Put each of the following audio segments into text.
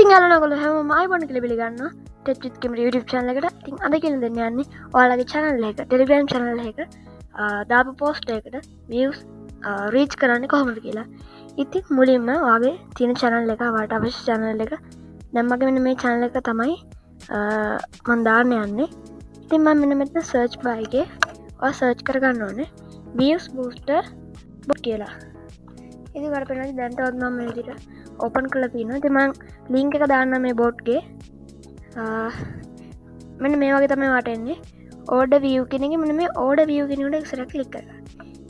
ඉතින් යාළුවෝ හැමෝම ආයෙත් කියලා පිළිගන්නවා ටෙච් විත් කෙමරි YouTube channel එකට. ඉතින් අද කියලා දෙන්න යන්නේ ඔයාලගේ channel එක Telegram channel එක දාපු post එකකට views reach කරන්නේ කොහොමද කියලා. ඉතින් මුලින්ම ඔයාගේ තියෙන channel එක ඔයාලට අවශ්‍ය channel එක දැන් මගේ මෙන්න මේ channel එක තමයි මම දාන්න යන්නේ. ඉතින් මම මෙන්න මෙතන search bar එකේ ඔයා search කරගන්න ඕනේ views booster bot කියලා. ඉතින් ඔයාලට පේනවා දැන් තවත් මම මේ විදිහට ඕපන් කරලා තියෙනවා. ඉතින් මම ලින්ක් එක දාන්න මේ බොට් ගේ. මෙන්න මේ වගේ තමයි වාට එන්නේ. order view කියන එකේ මෙන්න මේ order view කියන එකට ඉස්සරහ ක්ලික් කරගන්න.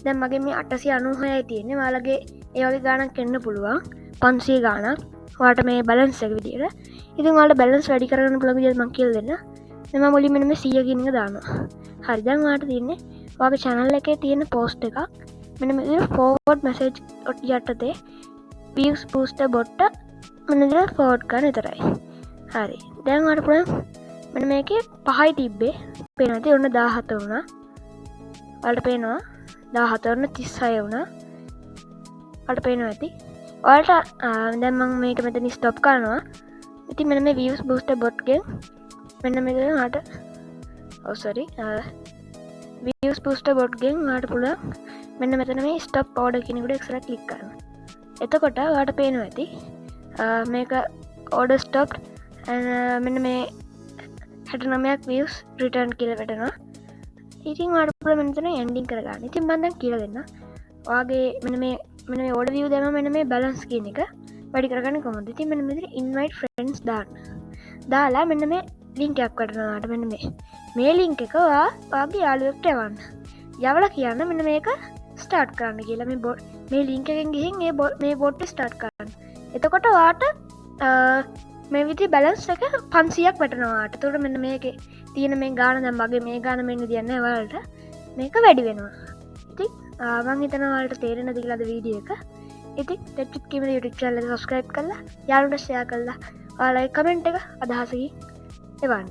දැන් මගේ මේ 896යි තියෙන්නේ. ඔයාලගේ ඒ වගේ ගාණක් එන්න පුළුවන්. 500 ගාණක්. ඔයාලට මේ balance එක විදියට. ඉතින් ඔයාලට balance වැඩි කරගන්න පුළුවන් විදියට මම කියලා දෙන්න. දැන් මම මුලින්ම මෙන්න මේ 100 කියන එක දානවා. හරි දැන් ඔයාලට තියෙන්නේ ඔයාගේ channel එකේ තියෙන post එකක්. මෙන්න මේ forward message යටතේ views booster bot මෙන්න විදිහට forward කරන්න විතරයි. හරි. දැන් ඔයාලට පුළුවන් මෙන්න මේකේ 5යි තිබ්බේ. පේනවා ඉතින් ඔන්න 17 වුණා. ඔයාලට පේනවා 17 වුණා 36 වුණා. ඔයාලට පේනවා ඇති. ඔයාලට දැන් මම මේක මෙතන stop කරනවා. ඉතින් මෙන්න මේ views booster bot ගෙන් මෙන්න මෙතන ඔයාලට sorry views booster bot ගෙන් ඔයාලට පුළුවන් මෙන්න මෙතන මේ stop order කියන එකට එක්ස්ට්‍රා ක්ලික් කරන්න. එතකොට ඔයාලට පේනවා ඇති මේක order stopped මෙන්න මේ 69ක් views return කියලා වැටෙනවා. ඉතින් ඔයාලට පුළුවන් මෙතන ending කරගන්න. ඉතින් මම දැන් කියලා දෙන්න. ඔයාගේ මෙන්න මේ order view දැම්ම මෙන්න මේ balance කියන එක වැඩි කරගන්න කොහොමද? ඉතින් මෙන්න මෙතන invite friends දාන්න. දාලා මෙන්න මේ link එකක් වටනවා ඔයාලට මෙන්න මේ link එක ඔයාගේ යාළුවෙක්ට යවන්න. යවලා කියන්න මෙන්න මේක ස්ටාර්ට් කරන්න කියලා මේ ලින්ක් එකෙන් ගිහින් මේ බොට් ස්ටාර්ට් කරන්න. එතකොට ඔයාට මේ විදිහේ බැලන්ස් එක 500ක් වැටෙනවා ඔයාට. එතකොට මෙන්න මේකේ තියෙන මේ ගාණ දැන් මගේ මේ ගාණ මෙන්න දියන්නේ ඔයාලට මේක වැඩි වෙනවා. ඉතින් මම හිතනවා ඔයාලට තේරෙනද කියලා අද වීඩියෝ එක. ඉතින් ටෙච් විත් කෙමරි YouTube channel එක subscribe කරලා යාළුවන්ට share කරලා ඔයාලගේ comment එක අදහසකින් එවන්න.